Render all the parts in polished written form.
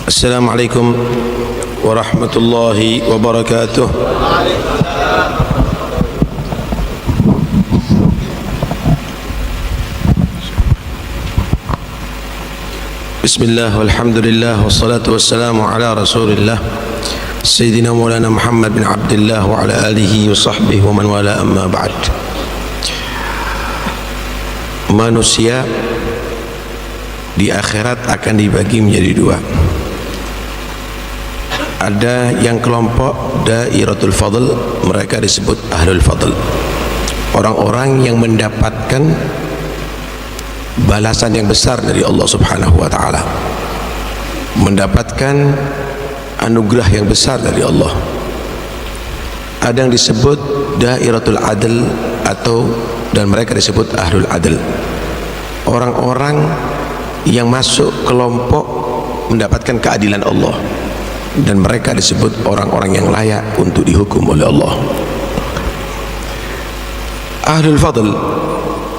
Assalamualaikum warahmatullahi wabarakatuh. Bismillah walhamdulillah wassalatu wassalamu ala rasulillah Sayyidina Maulana Muhammad bin Abdullah wa ala alihi wa sahbihi wa man wala, amma ba'd. Manusia di akhirat akan dibagi menjadi dua. Ada yang kelompok Dairatul Fadl, mereka disebut Ahlul Fadl, orang-orang yang mendapatkan balasan yang besar dari Allah Subhanahu wa ta'ala, mendapatkan anugerah yang besar dari Allah. Ada yang disebut Dairatul Adl, dan mereka disebut Ahlul Adl, orang-orang yang masuk kelompok mendapatkan keadilan Allah, dan mereka disebut orang-orang yang layak untuk dihukum oleh Allah. Ahlul Fadl,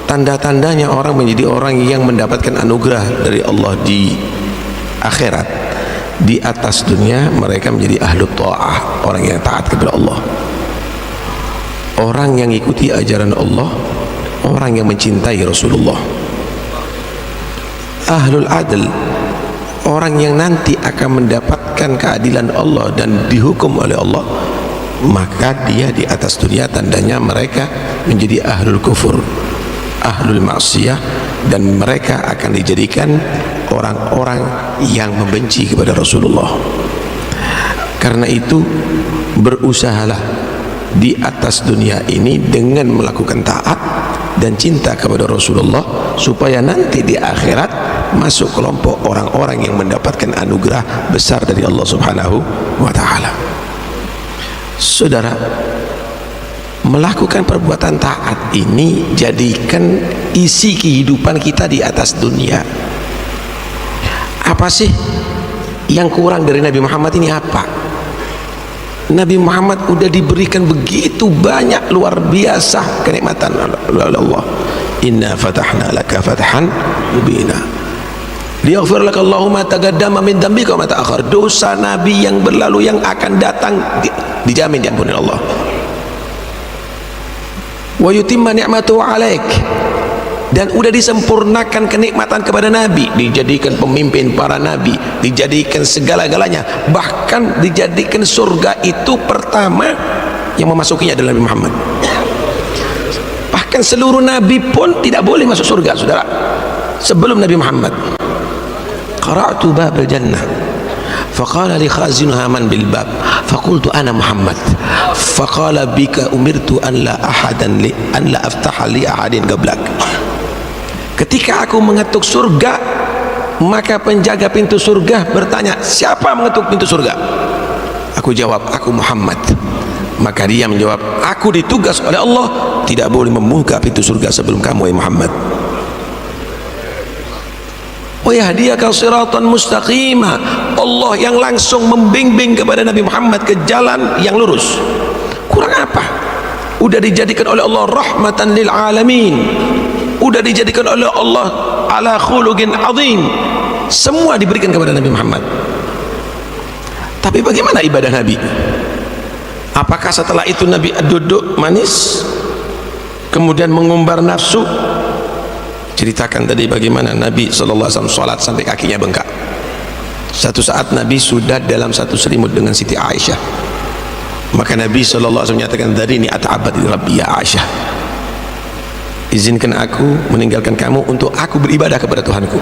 tanda-tandanya orang menjadi orang yang mendapatkan anugerah dari Allah di akhirat. Di atas dunia mereka menjadi ahlu ta'ah, orang yang taat kepada Allah, orang yang ikuti ajaran Allah, orang yang mencintai Rasulullah. Ahlul Adl, orang yang nanti akan mendapatkan keadilan Allah dan dihukum oleh Allah, maka dia di atas dunia tandanya mereka menjadi ahlul kufur, ahlul maksiyah, dan mereka akan dijadikan orang-orang yang membenci kepada Rasulullah. Karena itu berusahalah di atas dunia ini dengan melakukan taat dan cinta kepada Rasulullah, supaya nanti di akhirat masuk kelompok orang-orang yang mendapatkan anugerah besar dari Allah Subhanahu wa ta'ala. Saudara, melakukan perbuatan taat ini jadikan isi kehidupan kita di atas dunia. Apa sih yang kurang dari Nabi Muhammad ini? Apa? Nabi Muhammad udah diberikan begitu banyak, luar biasa kenikmatan oleh Allah. Inna fatahna laka fathan mubina liyaghfir laka Allahu ma taqaddama min dzambika wa ma ta'akhkhar. Dosa Nabi yang berlalu, yang akan datang, dijamin diampuni Allah. Wa yutimma ni'matahu 'alaik, dan udah disempurnakan kenikmatan kepada Nabi, dijadikan pemimpin para nabi, dijadikan segala-galanya, bahkan dijadikan surga itu pertama yang memasukinya adalah Nabi Muhammad. Bahkan seluruh nabi pun tidak boleh masuk surga, saudara, sebelum Nabi Muhammad. Qara'tu babal jannah faqala li khazinuha man bil bab faqultu ana Muhammad faqala bika umirtu an la aftaha li ahadin qablak. Ketika aku mengetuk surga, maka penjaga pintu surga bertanya, siapa mengetuk pintu surga? Aku jawab, aku Muhammad. Maka dia menjawab, aku ditugas oleh Allah tidak boleh membuka pintu surga sebelum kamu, ya Muhammad. Wa yahdiyaka siratan mustaqima, Allah yang langsung membimbing kepada Nabi Muhammad ke jalan yang lurus. Kurang apa? Udah dijadikan oleh Allah rahmatan lil alamin, udah dijadikan oleh Allah ala khuluqin azim, semua diberikan kepada Nabi Muhammad. Tapi bagaimana ibadah Nabi? Apakah setelah itu Nabi duduk manis kemudian mengumbar nafsu? Ceritakan tadi bagaimana Nabi SAW sholat sampai kakinya bengkak. Satu saat Nabi sudah dalam satu selimut dengan Siti Aisyah, maka Nabi SAW menyatakan, darini ata'abbad li rabbi ya Aisyah, izinkan aku meninggalkan kamu untuk aku beribadah kepada Tuhanku.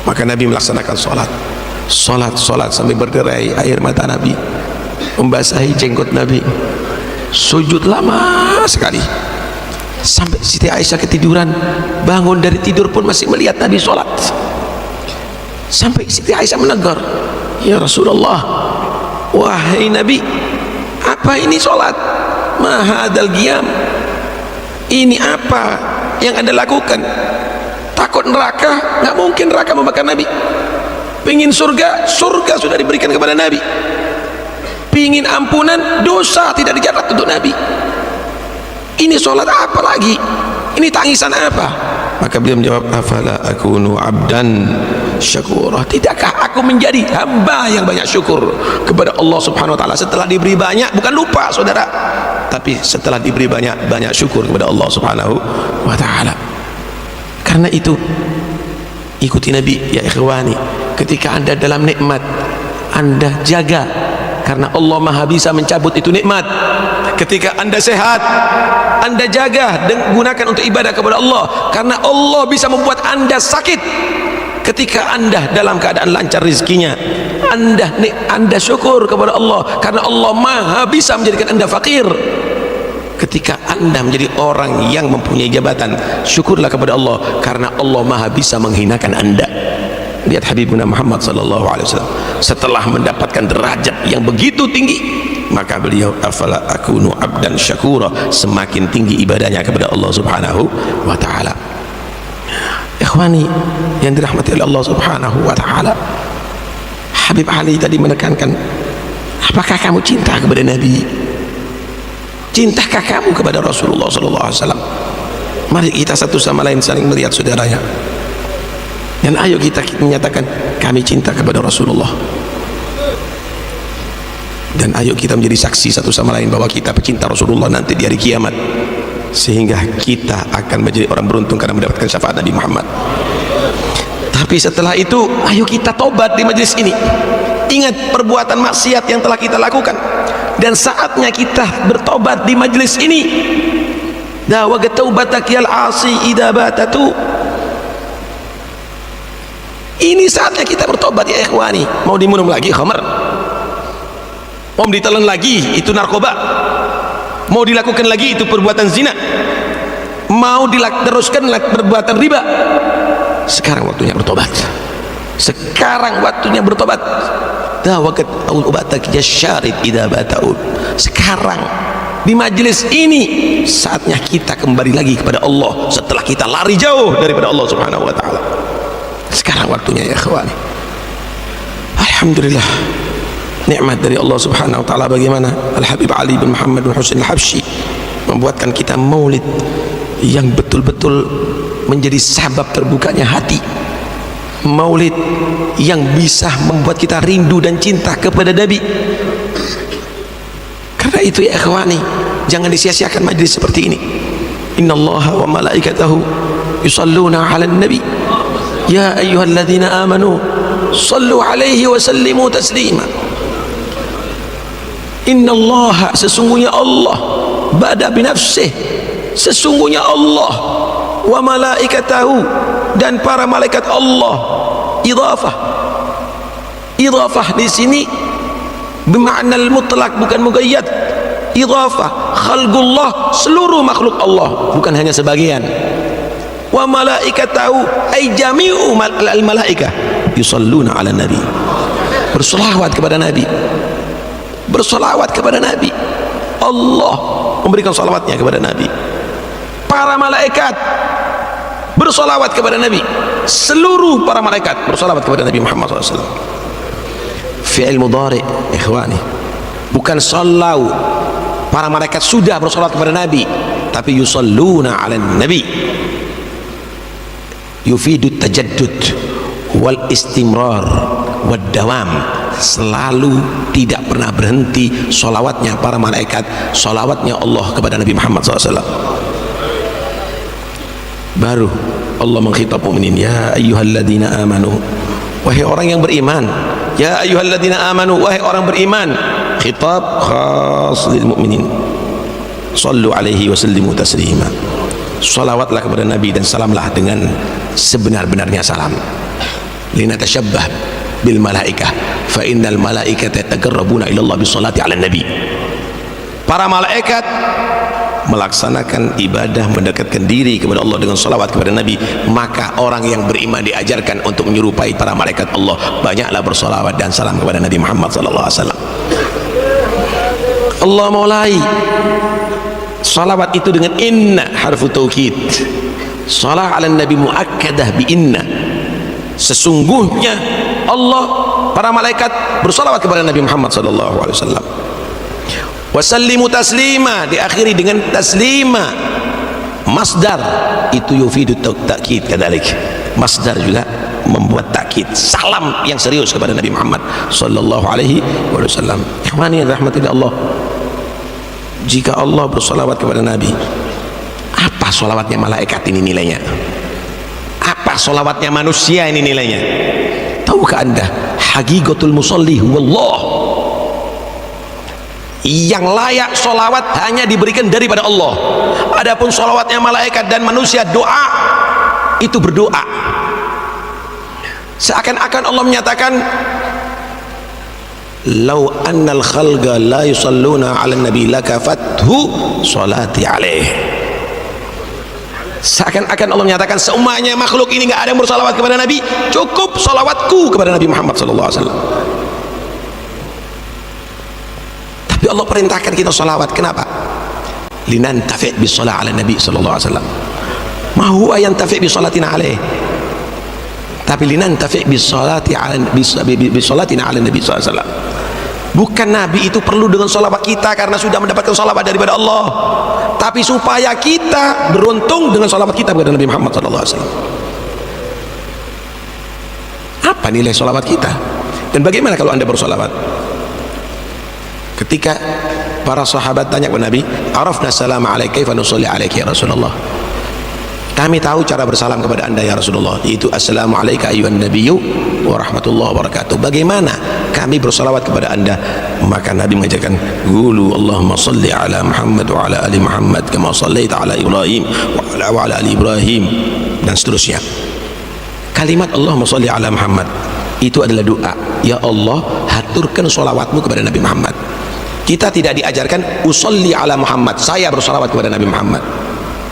Maka Nabi melaksanakan sholat sampai berderai air mata Nabi membasahi jenggot Nabi, sujud lama sekali sampai Siti Aisyah ketiduran, bangun dari tidur pun masih melihat Nabi sholat. Sampai Siti Aisyah menegur, ya Rasulullah, wahai Nabi, apa ini sholat? Ma hadzal qiyam, ini apa yang Anda lakukan? Takut neraka? Nggak mungkin neraka membakar Nabi. Pingin surga, surga sudah diberikan kepada Nabi. Pingin ampunan, dosa tidak dicatat untuk Nabi. Ini sholat apa lagi? Ini tangisan apa? Maka beliau menjawab, afala akunu abdan syakura, tidakkah aku menjadi hamba yang banyak syukur kepada Allah Subhanahu wa taala setelah diberi banyak? Bukan lupa saudara, tapi setelah diberi banyak syukur kepada Allah Subhanahu wa taala. Karena itu ikuti Nabi ya ikhwani. Ketika anda dalam nikmat, anda jaga, karena Allah maha bisa mencabut itu nikmat. Ketika anda sehat, anda jaga dan gunakan untuk ibadah kepada Allah, karena Allah bisa membuat anda sakit. Ketika anda dalam keadaan lancar rezekinya, anda syukur kepada Allah, karena Allah maha bisa menjadikan anda fakir. Ketika anda menjadi orang yang mempunyai jabatan, syukurlah kepada Allah, karena Allah maha bisa menghinakan anda. Lihat Habibuna Muhammad sallallahu alaihi wasallam, setelah mendapatkan derajat yang begitu tinggi, maka beliau, afala akunu abdan syakura, semakin tinggi ibadahnya kepada Allah Subhanahu wa taala. Ikhwani yang dirahmati oleh Allah Subhanahu wa taala, Habib Ali tadi menekankan, apakah kamu cinta kepada Nabi? Cintakah kamu kepada Rasulullah sallallahu alaihi wasallam? Mari kita satu sama lain saling melihat saudaranya, dan ayo kita menyatakan kami cinta kepada Rasulullah, dan ayo kita menjadi saksi satu sama lain bahwa kita pecinta Rasulullah nanti di hari kiamat, sehingga kita akan menjadi orang beruntung karena mendapatkan syafaat Nabi Muhammad. Tapi setelah itu ayo kita tobat di majelis ini. Ingat perbuatan maksiat yang telah kita lakukan, dan saatnya kita bertobat di majelis ini. Dawa taubatak yal asi idza batatu. Ini saatnya kita bertobat ya ikhwani. Mau diminum lagi khamar, mau ditelan lagi itu narkoba, mau dilakukan lagi itu perbuatan zina, mau teruskan perbuatan riba. Sekarang waktunya bertobat. Sekarang waktunya bertobat. Dawakat ubatak jasyarid idza bataun. Sekarang di majelis ini saatnya kita kembali lagi kepada Allah setelah kita lari jauh daripada Allah Subhanahu wa taala. Sekarang waktunya ya ikhwani. Alhamdulillah, nikmat dari Allah Subhanahu wa taala. Bagaimana Al-Habib Ali bin Muhammad bin Husain Al-Habsyi membuatkan kita maulid yang betul-betul menjadi sebab terbukanya hati, maulid yang bisa membuat kita rindu dan cinta kepada Nabi. Karena itu ya ikhwani, jangan disia-siakan majlis seperti ini. Innallaha wa malaikatahu yusalluna 'alan nabi ya ayyuhalladzina amanu sallu 'alaihi wa sallimu taslima. Innallaha, sesungguhnya Allah, bada binafsih, sesungguhnya Allah, wa malaikatahu, dan para malaikat Allah. Idhafah di sini bermakna mutlak, bukan muqayyad. Idhafah khalqullah, seluruh makhluk Allah, bukan hanya sebagian. Wa malaikatahu ay jami'u al malaikah yusalluna ala nabi, bersolawat kepada Nabi, bersolawat kepada Nabi. Allah memberikan salawatnya kepada Nabi. Para malaikat bersolawat kepada Nabi. Seluruh para malaikat bersolawat kepada Nabi Muhammad SAW. Fi'il mudhari ikhwani, bukan sallau. Para malaikat sudah bersolawat kepada Nabi, tapi yusalluna ala nabi, yufidu tajaddud wal istimrar wad dawam. Selalu tidak pernah berhenti solawatnya para malaikat, solawatnya Allah kepada Nabi Muhammad SAW. Baru Allah mengkhitab mukminin, ya ayyuhalladzina amanu, wahai orang yang beriman. Ya ayyuhalladzina amanu, wahai orang beriman. Khitab khas lil mukminin. Sallu alaihi wa sallimu taslima. Salawatlah kepada Nabi dan salamlah dengan sebenar-benarnya salam. Linatasyabbah bil malaikah fa innal malaikata yataqarrabuna ila Allah bis salati ala nabi. Para malaikat melaksanakan ibadah mendekatkan diri kepada Allah dengan salawat kepada Nabi, maka orang yang beriman diajarkan untuk menyerupai para malaikat Allah, banyaklah bersalawat dan salam kepada Nabi Muhammad sallallahu alaihi wasallam. Allah mulai salawat itu dengan inna, harfu taukid. Salah ala nabi muakkadah bi inna. Sesungguhnya Allah, para malaikat bersalawat kepada Nabi Muhammad sallallahu alaihi wasallam. Wasallimu taslima, diakhiri dengan taslima. Masdar itu yufidu ta'kid kadzalik. Masdar juga membuat takkid, salam yang serius kepada Nabi Muhammad sallallahu alaihi wasallam. Ikhwani rahmatillah Allah, jika Allah bersolawat kepada Nabi, apa solawatnya malaikat ini nilainya? Apa solawatnya manusia ini nilainya? Tahukah anda haqiqatul musalli huwallah? Yang layak solawat hanya diberikan daripada Allah. Adapun solawatnya malaikat dan manusia, doa itu berdoa. Seakan-akan Allah menyatakan, lau annal khalqa la yusalluna ala nabi lakafathu salati alaih. Seakan-akan Allah menyatakan semuanya makhluk ini nggak ada yang bersalawat kepada Nabi, cukup salawatku kepada Nabi Muhammad sallallahu alaihi wasallam. Tapi Allah perintahkan kita salawat. Kenapa? Linantafi' bisalah ala Nabi sallallahu alaihi wasallam. Ma huwa yantafi' bisalatina alaih. Tapi linantafi' bisalatina ala Nabi sallallahu alaihi wasallam. Bukan Nabi itu perlu dengan salawat kita karena sudah mendapatkan salawat daripada Allah, tapi supaya kita beruntung dengan salawat kita kepada Nabi Muhammad sallallahu alaihi wasallam. Apa nilai salawat kita? Dan bagaimana kalau anda bersalawat? Ketika para sahabat tanya kepada Nabi, arafna salama alaika kaifa nusalli alaika ya Rasulullah. Kami tahu cara bersalam kepada anda ya Rasulullah, yaitu assalamu alayka ayyuhan nabiyyu wa rahmatullahi wa barakatuh. Bagaimana kami bersalawat kepada anda? Maka Nabi mengajarkan, qulu Allahumma salli ala Muhammad wa ala ali Muhammad kama sallaita ala Ibrahim wa ala ali Ibrahim, dan seterusnya. Kalimat Allahumma salli ala Muhammad itu adalah doa. Ya Allah, haturkan salawatmu kepada Nabi Muhammad. Kita tidak diajarkan usolli ala Muhammad, saya bersalawat kepada Nabi Muhammad.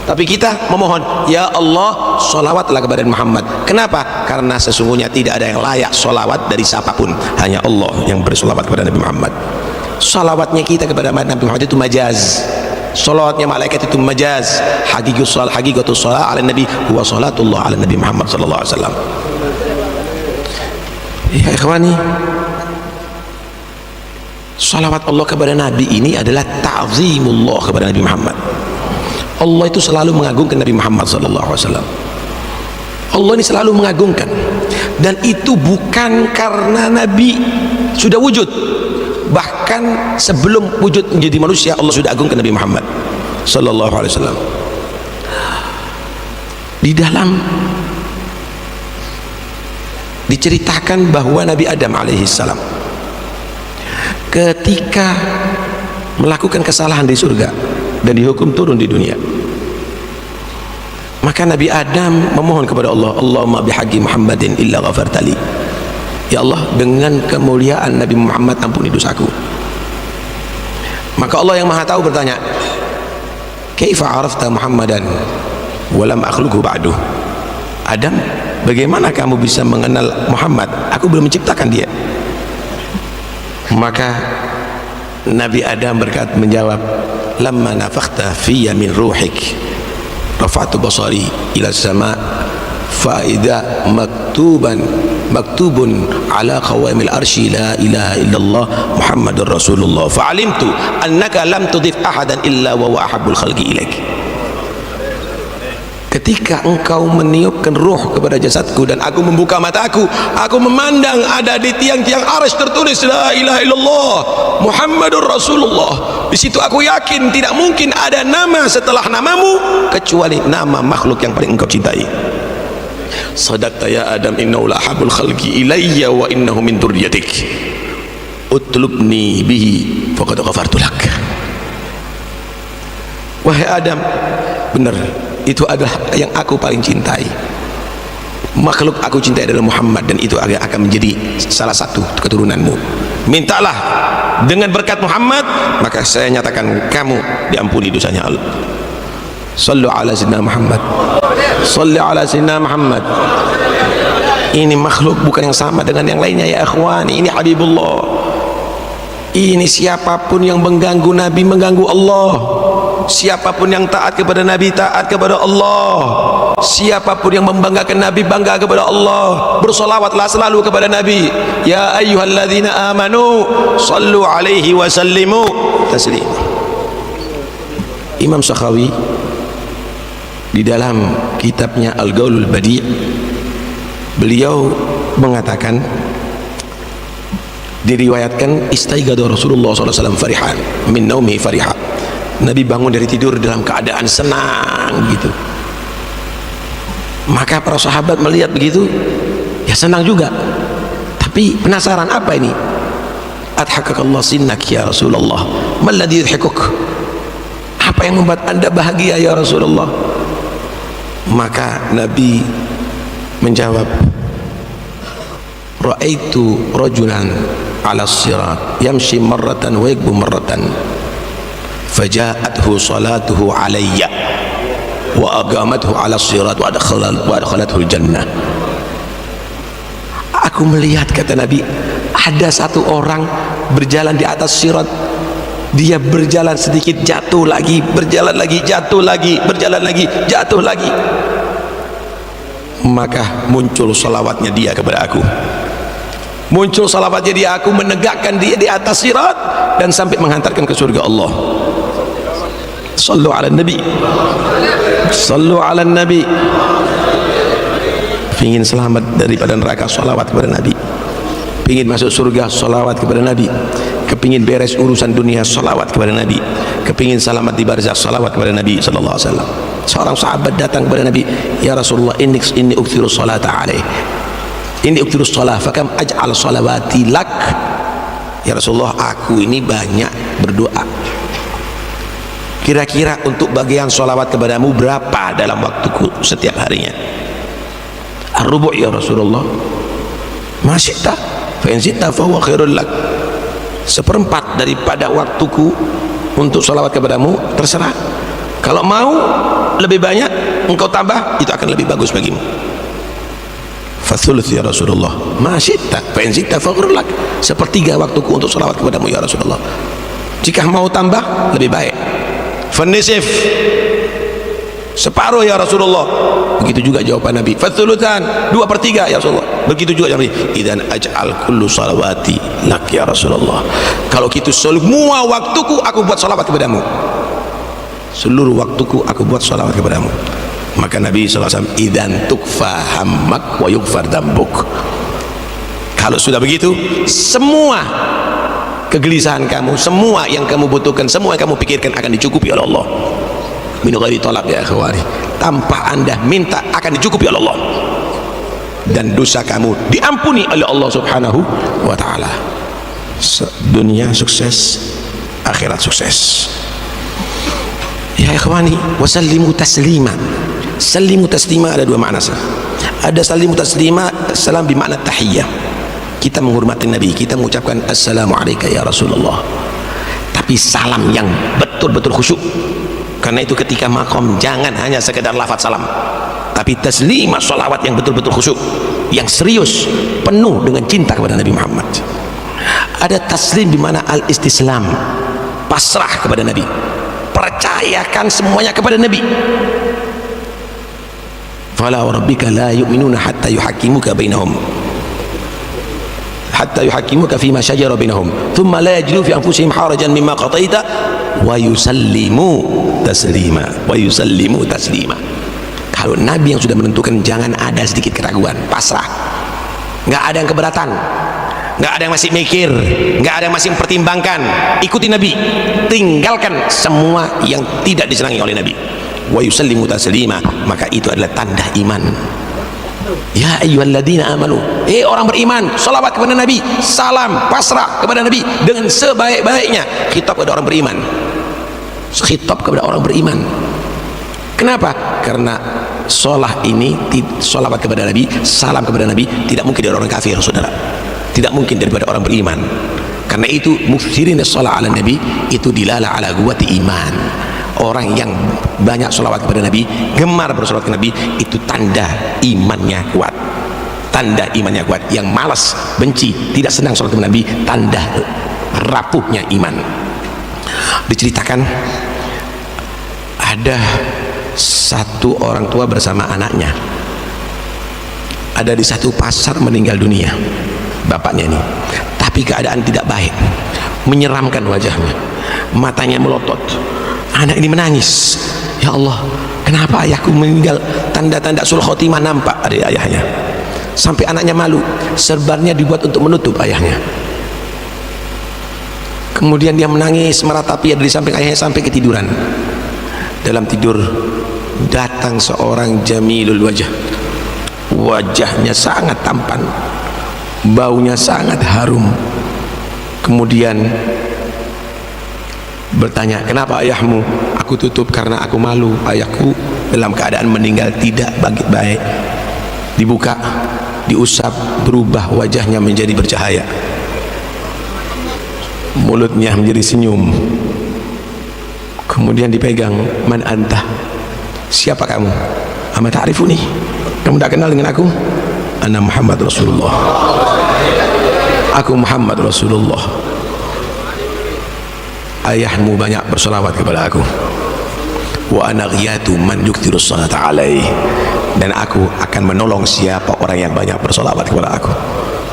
Tapi kita memohon, ya Allah, salawatlah kepada Muhammad. Kenapa? Karena sesungguhnya tidak ada yang layak salawat dari siapapun, hanya Allah yang bersalawat kepada Nabi Muhammad. Salawatnya kita kepada Nabi Muhammad itu majaz, salawatnya malaikat itu majaz. Haqiqatus salat ala Nabi huwa salatullah ala Nabi Muhammad sallallahu alaihi wasallam. Ya ikhwani, salawat Allah kepada Nabi ini adalah ta'zimullah kepada Nabi Muhammad. Allah itu selalu mengagungkan Nabi Muhammad SAW. Allah ini selalu mengagungkan, dan itu bukan karena Nabi sudah wujud, bahkan sebelum wujud menjadi manusia Allah sudah agungkan Nabi Muhammad SAW. Di dalam diceritakan bahwa Nabi Adam alaihissalam ketika melakukan kesalahan di surga dan dihukum turun di dunia, maka Nabi Adam memohon kepada Allah, Allahumma bihaqqi Muhammadin illa ghafartali. Ya Allah, dengan kemuliaan Nabi Muhammad ampuni dosaku. Maka Allah yang Maha Tahu bertanya, kaifa arafta Muhammadan wa lam akhluqhu ba'du? Adam, bagaimana kamu bisa mengenal Muhammad? Aku belum menciptakan dia. Maka Nabi Adam menjawab, lamma nafakhta fiyya min ruhik rafa'tu basari ila sama fa idza maktubun ala qawamil arsy la ilaha illallah Muhammadur Rasulullah fa alimtu annaka lam tudif ahadan illa wa huwa ahabbul khalqi ilaik. Ketika engkau meniupkan ruh kepada jasadku dan aku membuka mataku, aku memandang ada di tiang-tiang arsy tertulis la ilaha illallah Muhammadur Rasulullah. Di situ aku yakin tidak mungkin ada nama setelah namamu kecuali nama makhluk yang paling engkau cintai. Sadaqta ya Adam, innahu la habul khalqi ilayya wa innahu min dzurriyyatik. Utlubni bihi faqad ghafartu lak. Wahai Adam, benar, itu adalah yang aku paling cintai. Makhluk aku cintai adalah Muhammad, dan itu akan menjadi salah satu keturunanmu. Mintalah dengan berkat Muhammad, maka saya nyatakan kamu diampuni dosanya Allah. Sallu ala sayyidina Muhammad, salli ala sayyidina Muhammad. Ini makhluk bukan yang sama dengan yang lainnya ya ikhwani. Ini Habibullah. Ini siapapun yang mengganggu Nabi mengganggu Allah. Siapapun yang taat kepada Nabi taat kepada Allah. Siapapun yang membanggakan Nabi bangga kepada Allah. Bersolawatlah selalu kepada Nabi. Ya ayyuhalladzina amanu sallu alaihi wa sallimu taslima. Imam Sakhawi di dalam kitabnya Al-Gaulul Badi' beliau mengatakan, diriwayatkan istaigada Rasulullah SAW farihan min naumihi fariha, Nabi bangun dari tidur dalam keadaan senang gitu. Maka para sahabat melihat begitu ya senang juga, tapi penasaran, apa ini? Adhakakallah sinnak ya Rasulullah, malladhi yudhikuk, apa yang membuat anda bahagia ya Rasulullah? Maka Nabi menjawab, ra'aitu rajulan ala sirat yamshi marratan wa yakbu marratan faja'athu salatuhu alayya wa agamathu ala sirat wa adkhalathu jannah. Aku melihat, kata Nabi, ada satu orang berjalan di atas sirat, dia berjalan sedikit jatuh lagi, berjalan lagi jatuh lagi, berjalan lagi jatuh lagi, maka muncul salawatnya dia kepada aku, muncul salawatnya dia, aku menegakkan dia di atas sirat dan sampai menghantarkan ke surga Allah. Sallu ala nabi, sallu ala nabi. Ingin selamat daripada neraka, salawat kepada Nabi. Pingin masuk surga, salawat kepada Nabi. Kepingin beres urusan dunia, salawat kepada Nabi. Kepingin selamat di barzakh, salawat kepada Nabi sallallahu alaihi wasallam. Seorang sahabat datang kepada Nabi, ya Rasulullah, inni ukthiru salata alaih, inni ukthiru salah, fakam aj'al salawati lak. Ya Rasulullah, aku ini banyak berdoa, kira-kira untuk bagian salawat kepadamu berapa dalam waktuku setiap harinya? Ar-rubu' ya Rasulullah. Ma syi'ta fa in syi'ta fa huwa khairul lak. Seperempat daripada waktuku untuk salawat kepadamu, terserah. Kalau mau lebih banyak engkau tambah, itu akan lebih bagus bagimu. Fa thuluth ya Rasulullah. Ma syi'ta fa in syi'ta fa khairul lak. Sepertiga waktuku untuk salawat kepadamu ya Rasulullah. Jika mau tambah lebih baik. Fa nisf, separuh ya Rasulullah. Begitu juga jawaban Nabi, fathulutan, 2/3 ya Rasulullah. Begitu juga Nabi, idan aj'al kullu salawati lak ya Rasulullah. Kalau gitu semua waktuku aku buat salawat kepadamu, seluruh waktuku aku buat salawat kepadamu. Maka Nabi SAW, idan tukfa hammak wa yughfar dambuk. Kalau sudah begitu, semua kegelisahan kamu, semua yang kamu butuhkan, semua yang kamu pikirkan akan dicukupi oleh Allah. Min ghairi talab ya akhwani, tanpa anda minta akan dicukupi oleh Allah, dan dosa kamu diampuni oleh Allah subhanahu wa ta'ala. Dunia sukses, akhirat sukses ya akhwani. Wasallimu taslima. Sallimu taslima ada dua makna. Ada sallimu taslima, salam bermakna tahiyyah, kita menghormati Nabi, kita mengucapkan assalamualaikum ya Rasulullah, tapi salam yang betul-betul khusyuk. Karena itu ketika makom jangan hanya sekedar lafaz salam, tapi taslimah, salawat yang betul-betul khusyuk, yang serius, penuh dengan cinta kepada Nabi Muhammad. Ada taslim di mana al-istislam, pasrah kepada Nabi, percayakan semuanya kepada Nabi. Fala wa rabbika la yu'minuna hatta yuhakkimuka bainahum, hatta yuhakkimuka fima shajara bainahum thumma la yajidu fi anfusihim harajan mimma qadaita wa yusallimu taslima, wa yusallimu taslima. Kalau Nabi yang sudah menentukan, jangan ada sedikit keraguan, pasrah, nggak ada yang keberatan, nggak ada yang masih mikir, nggak ada yang masih mempertimbangkan. Ikuti Nabi, tinggalkan semua yang tidak disenangi oleh Nabi. Wa yusallimu taslima, maka itu adalah tanda iman. Ya ayyuhalladzina amanu, orang beriman, salawat kepada Nabi, salam, pasrah kepada Nabi dengan sebaik-baiknya. Khitab kepada orang beriman, khitab kepada orang beriman. Kenapa? Karena sholah ini, salawat kepada Nabi, salam kepada Nabi, tidak mungkin dari orang kafir, saudara, tidak mungkin daripada orang beriman. Karena itu muksirin sholah ala Nabi itu dilala ala quwwati iman. Orang yang banyak sholawat kepada Nabi, gemar bersolawat ke Nabi, itu tanda imannya kuat, tanda imannya kuat. Yang malas, benci, tidak senang sholawat kepada Nabi, tanda rapuhnya iman. Diceritakan ada satu orang tua bersama anaknya, ada di satu pasar, meninggal dunia bapaknya ini, tapi keadaan tidak baik, menyeramkan wajahnya, matanya melotot. Anak ini menangis, ya Allah, kenapa ayahku meninggal, tanda-tanda sul khotimah nampak dari ayahnya, sampai anaknya malu, serbannya dibuat untuk menutup ayahnya. Kemudian dia menangis meratapi dari samping ayahnya sampai ketiduran. Dalam tidur datang seorang jamilul wajah, wajahnya sangat tampan, baunya sangat harum. Kemudian bertanya, kenapa ayahmu? Aku tutup karena aku malu, ayahku dalam keadaan meninggal tidak baik. Dibuka, diusap, berubah wajahnya menjadi bercahaya, mulutnya menjadi senyum. Kemudian dipegang, man anta, siapa kamu? Ama ta'rifuni, kamu tak kenal dengan aku? Ana Muhammad Rasulullah, aku Muhammad Rasulullah. Ayahmu banyak bersolawat kepada aku. Wa ana ghiyatu man yuktiru salata alaih, dan aku akan menolong siapa orang yang banyak bersolawat kepada aku.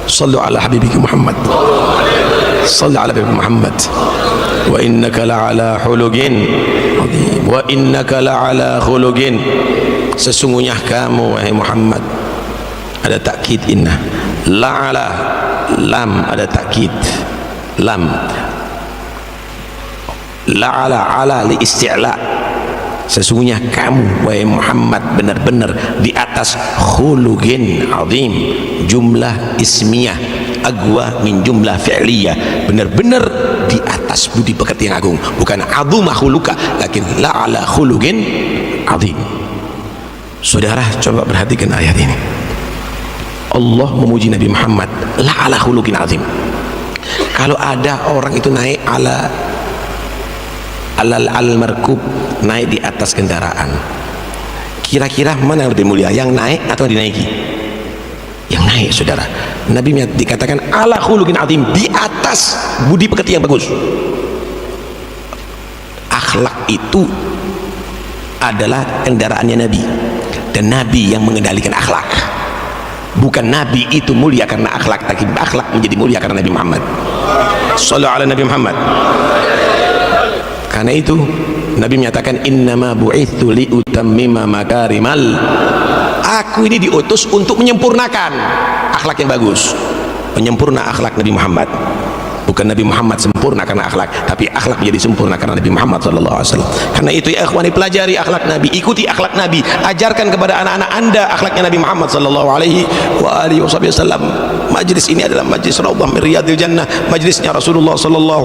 Sallu ala habibiki Muhammad, salli ala habibiki Muhammad. Wa innaka la'ala khuluqin azim, wa innaka la'ala khuluqin, sesungguhnya kamu wahai Muhammad, ada takkid inna, la'ala, lam ada takkid, lam, la'ala ala li isti'la, sesungguhnya kamu wahai Muhammad benar-benar di atas khuluqin azim, jumlah ismiyah agwa min jumlah fi'liyah, benar-benar di atas budi pekerti yang agung, bukan azumah khuluka, lakin la'ala khuluqin azim. Saudara, coba perhatikan ayat ini. Allah memuji Nabi Muhammad la'ala khuluqin azim. Kalau ada orang itu naik al-markub, naik di atas kendaraan, kira-kira mana yang lebih mulia, yang naik atau dinaiki? Yang naik, saudara. Nabi dikatakan ala khuluqin azim, di atas budi pekerti yang bagus. Akhlak itu adalah kendaraannya Nabi, dan Nabi yang mengendalikan akhlak. Bukan Nabi itu mulia karena akhlak, tapi akhlak menjadi mulia karena Nabi Muhammad. Sallallahu ala Nabi Muhammad. Karena itu Nabi menyatakan innama bu'ithu liutammima makarimal, aku ini diutus untuk menyempurnakan akhlak yang bagus, penyempurna akhlak Nabi Muhammad. Bukan Nabi Muhammad sempurna karena akhlak, tapi akhlak menjadi sempurna karena Nabi Muhammad SAW. Karena itu ya ikhwani, pelajari akhlak Nabi, ikuti akhlak Nabi, ajarkan kepada anak-anak anda akhlaknya Nabi Muhammad SAW. Majlis ini adalah majlis raudhah min riyadil jannah, majlisnya Rasulullah SAW.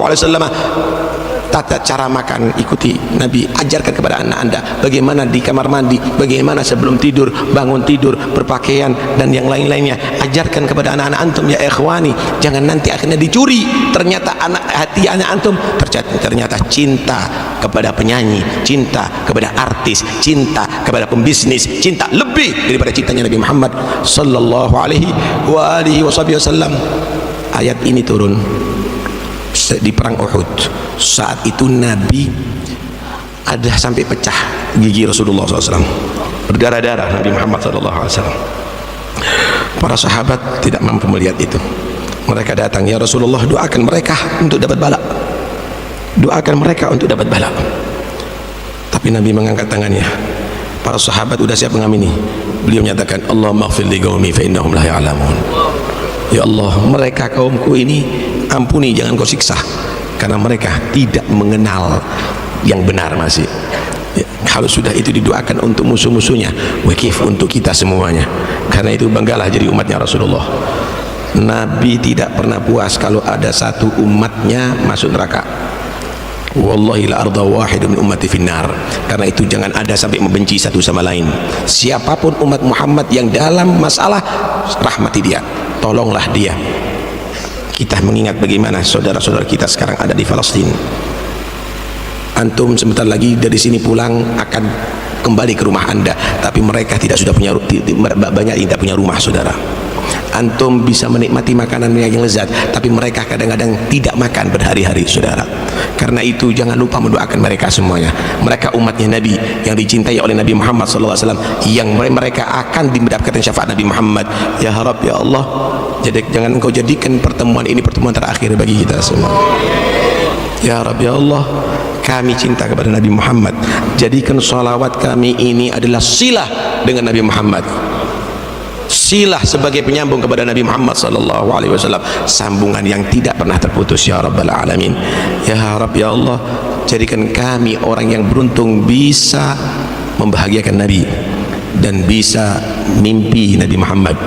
Tata cara makan ikuti Nabi, ajarkan kepada anak anda bagaimana di kamar mandi, bagaimana sebelum tidur, bangun tidur, berpakaian dan yang lain-lainnya. Ajarkan kepada anak-anak antum ya ikhwani, jangan nanti akhirnya dicuri, ternyata hati anak antum ternyata cinta kepada penyanyi, cinta kepada artis, cinta kepada pembisnis, cinta lebih daripada cintanya Nabi Muhammad sallallahu alaihi wasallam. Ayat ini turun di perang Uhud. Saat itu Nabi ada sampai pecah gigi Rasulullah SAW, berdarah-darah Nabi Muhammad SAW. Para sahabat tidak mampu melihat itu. Mereka datang, ya Rasulullah, doakan mereka untuk dapat bala, doakan mereka untuk dapat bala. Tapi Nabi mengangkat tangannya. Para sahabat sudah siap mengamini. Beliau menyatakan, Allahumma ighfir li qaumi fa innahum la ya'lamun. Ya Allah, mereka kaumku ini ampuni, jangan kau siksa, karena mereka tidak mengenal yang benar masih. Ya, kalau sudah itu didoakan untuk musuh-musuhnya, wakif untuk kita semuanya. Karena itu banggalah jadi umatnya Rasulullah. Nabi tidak pernah puas kalau ada satu umatnya masuk neraka. Wallahi la arda wahidun min ummati finnar. Karena itu jangan ada sampai membenci satu sama lain. Siapapun umat Muhammad yang dalam masalah, rahmati dia, tolonglah dia. Kita mengingat bagaimana saudara-saudara kita sekarang ada di Palestina. Antum sebentar lagi dari sini pulang akan kembali ke rumah anda, tapi mereka sudah punya, banyak yang tidak punya rumah, saudara. Antum bisa menikmati makanan yang lezat, tapi mereka kadang-kadang tidak makan berhari-hari, saudara. Karena itu jangan lupa mendoakan mereka semuanya. Mereka umatnya Nabi yang dicintai oleh Nabi Muhammad SAW, yang mereka akan mendapatkan syafaat Nabi Muhammad. Ya Rabb, ya Allah, jangan engkau jadikan pertemuan ini pertemuan terakhir bagi kita semua. Ya Rabb, ya Allah, kami cinta kepada Nabi Muhammad. Jadikan salawat kami ini adalah silah dengan Nabi Muhammad, silah sebagai penyambung kepada Nabi Muhammad sallallahu alaihi wasallam, sambungan yang tidak pernah terputus ya rabbal alamin. Ya Rabb, ya Allah, jadikan kami orang yang beruntung bisa membahagiakan Nabi dan bisa mimpi Nabi Muhammad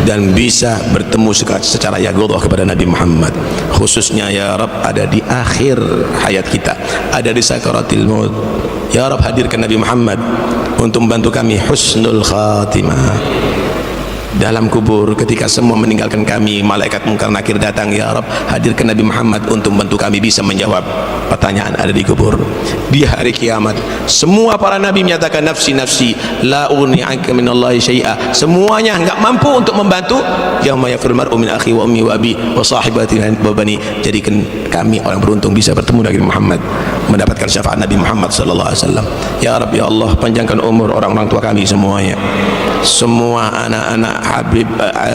dan bisa bertemu secara yaghullah kepada Nabi Muhammad, khususnya ya Rabb ada di akhir hayat kita, ada di sakaratil maut. Ya Rabb, hadirkan Nabi Muhammad untuk membantu kami husnul khatimah dalam kubur. Ketika semua meninggalkan kami, malaikat mungkar nakir datang, ya Rabb, hadirkan Nabi Muhammad untuk membantu kami bisa menjawab pertanyaan ada di kubur. Di hari kiamat semua para nabi menyatakan nafsi nafsi la ugni anka minallahi syai'a, semuanya enggak mampu untuk membantu. Yauma yafirul mar'u min akhi wa ummi wa abi wa sahibati wa bani. Jadikan kami orang beruntung bisa bertemu dengan Muhammad, mendapatkan syafaat Nabi Muhammad sallallahu alaihi wasallam. Ya Rabb, ya Allah, panjangkan umur orang-orang tua kami semuanya, semua anak-anak Habib,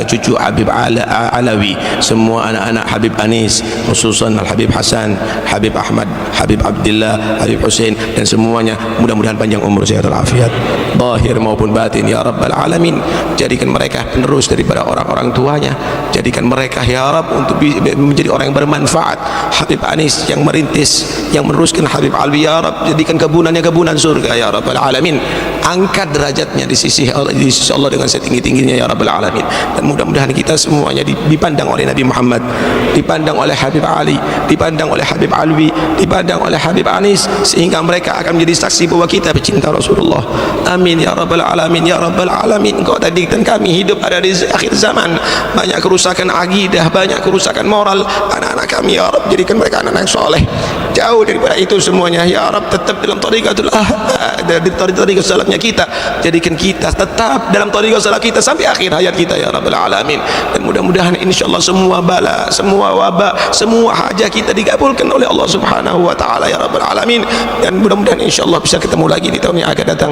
cucu Habib Alawi, semua anak-anak Habib Anis, khususan Al-Habib Hasan, Habib Ahmad, Habib Abdullah, Habib Hussein, dan semuanya mudah-mudahan panjang umur, sehat walafiat zahir maupun batin ya rabbal alamin. Jadikan mereka penerus daripada orang-orang tuanya, jadikan mereka ya Rabb untuk menjadi orang yang bermanfaat. Habib Anis yang merintis, yang meneruskan Habib Alwi, ya Rabb, jadikan kebunannya kebunan surga ya rabbal alamin. Angkat derajatnya di sisi Allah dengan setinggi-tingginya ya rabbal alamin. Dan mudah-mudahan kita semuanya dipandang oleh Nabi Muhammad, dipandang oleh Habib Ali, dipandang oleh Habib Alwi, dipandang oleh Habib Anis, sehingga mereka akan menjadi saksi bahwa kita pecinta Rasulullah. Amin ya rabbal alamin ya rabbal alamin. Engkau tadikan kami hidup pada di akhir zaman, banyak kerusakan akidah, banyak kerusakan moral anak-anak kami ya Rabb, jadikan mereka anak-anak yang soleh. Jauh daripada itu semuanya ya Rabb, tetap dalam tariqatul dari tariqat salatnya kita, jadikan kita tetap dalam tariqat salat kita sampai akhir hayat kita ya rabbal alamin. Dan mudah-mudahan insyaallah semua bala, semua wabak, semua hajat kita dikabulkan oleh Allah Subhanahu wa taala ya rabbal alamin. Dan mudah-mudahan insyaallah bisa ketemu lagi di tahun yang akan datang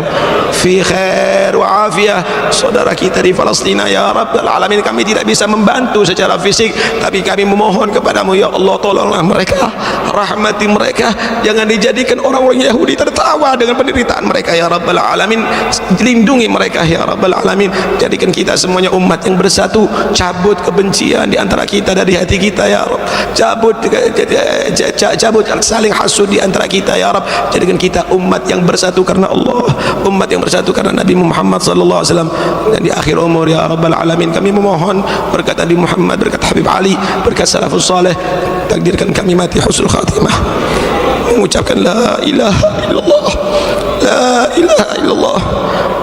fi khair wa afiyah. Saudara kita di Palestina ya rabbal alamin, kami tidak bisa membantu secara fisik, tapi kami memohon kepadamu ya Allah, tolonglah mereka, rahmati mereka, jangan dijadikan orang-orang Yahudi tertawa dengan penderitaan mereka ya rabbal alamin. Lindungi mereka ya rabbal alamin. Jadikan kita semuanya umat yang bersatu, cabut kebencian di antara kita dari hati kita ya Rabb, cabut saling hasud di antara kita ya Rabb. Jadikan kita umat yang bersatu karena Allah, umat yang bersatu karena Nabi Muhammad sallallahu alaihi wasallam. Dan di akhir umur ya rabbal alamin kami memohon berkat Nabi Muhammad, berkat Habib Ali, berkat salafus saleh, takdirkan kami mati husnul khatimah mengucapkan la ilaha illallah, la ilaha illallah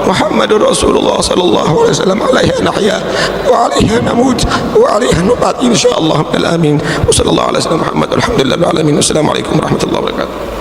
Muhammadur Rasulullah sallallahu alaihi wasallam. Alaiha nahya wa alaiha namut wa alaiha nubat insyaallah. Amin. Wa sallallahu alaihi wasallam Muhammad. Alhamdulillah alamin. Wassalamualaikum warahmatullahi wabarakatuh.